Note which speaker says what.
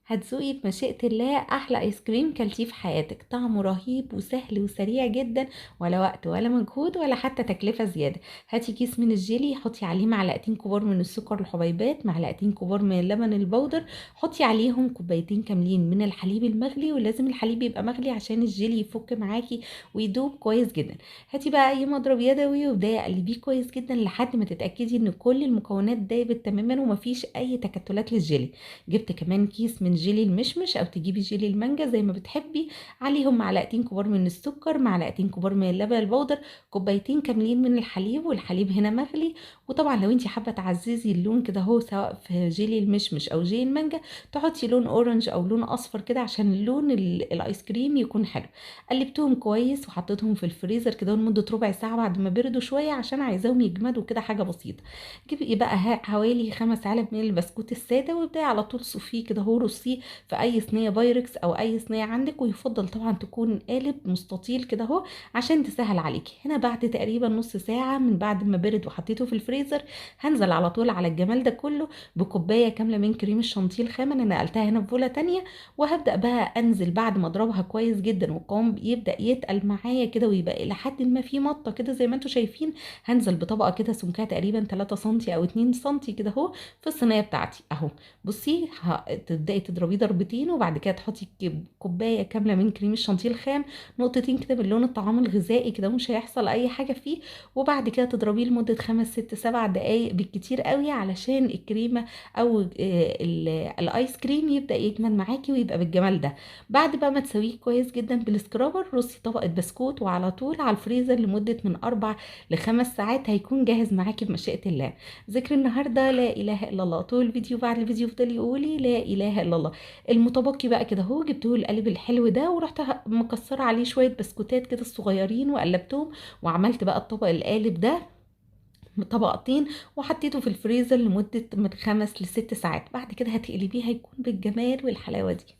Speaker 1: هتذوقي بمشيئة الله أحلى آيس كريم كلتيه في حياتك. طعمه رهيب وسهل وسريع جدا، ولا وقت ولا مجهود ولا حتى تكلفة زيادة. هاتي كيس من الجيلي، حطي عليه معلقتين كبار من السكر الحبيبات، معلقتين كبار من اللبن البودر، حطي عليهم كوبايتين كاملين من الحليب المغلي، ولازم الحليب يبقى مغلي عشان الجيلي يفك معاكي ويدوب كويس جدا. هاتي بقى اي مضرب يدوي وابداي قلبيه كويس جدا لحد ما تتأكدي ان كل المكونات دايبت تماما ومفيش اي تكتلات للجيلي. جبت كمان كيس من جيلي المشمش او تجيبي جيلي المانجا زي ما بتحبي، عليهم معلقتين كبار من السكر، معلقتين كبار من اللبن البودر، كوبايتين كاملين من الحليب، والحليب هنا مغلي. وطبعا لو انت حابه تعززي اللون كده هو سواء في جيلي المشمش او جيلي المانجا، تحطي لون اورنج او لون اصفر كده عشان لون الايس كريم يكون حلو. قلبتهم كويس وحطيتهم في الفريزر كده لمده ربع ساعه بعد ما بردوا شويه عشان عايزاهم يجمدوا كده، حاجه بسيطه. جيبي بقى حوالي 5 علب من البسكوت الساده، وابداي على طول صفيه كده هو، رصيه في اي صينيه بايركس او اي صينيه عندك، ويفضل طبعا تكون قالب مستطيل كده اهو عشان تسهل عليكي. هنا بعد تقريبا نص ساعه من بعد ما برد وحطيته في الفريزر، هنزل على طول على الجمال ده كله بكوبايه كامله من كريم الشانتيه الخام. انا نقلتها هنا في بوله تانية، وهبدا بقى انزل بعد ما اضربها كويس جدا والقوام يبدا يتقل معايا كده ويبقى لحد ما في مطه كده زي ما انتم شايفين. هنزل بطبقه كده سمكها تقريبا 3 سم او 2 سم كده اهو في الصينيه بتاعتي اهو. بصي تبداي تضربيه ضربتين، وبعد كده تحطي كوبايه كامله من كريم الشانتيه الخام، نقطتين كده من لون الطعام الغذائي كده، مش هيحصل اي حاجه فيه. وبعد كده تضربيه لمده 5 6 7 دقايق بالكتير قوي علشان الكريمه او الايس كريم يبدا يجمد معاكي ويبقى بالجمال ده. بعد بقى ما تسويه كويس جدا بالسكرابر، رصي طبقه بسكوت وعلى طول على الفريزر لمده من 4 ل5 ساعات، هيكون جاهز معاكي بمشيئه الله. ذكر النهارده لا اله الا الله. طول الفيديو بعد الفيديو افضلي قولي لا اله الا الله. المتبقي بقى كده اهو جبته القالب الحلو ده، ورحت مكسره عليه شويه بسكوتات كده الصغيرين وقلبتهم، وعملت بقى الطبق القالب ده طبقتين، وحطيته في الفريزر لمدة من 5 ل6 ساعات. بعد كده هتقلبيه هيكون بالجمال والحلاوة دي.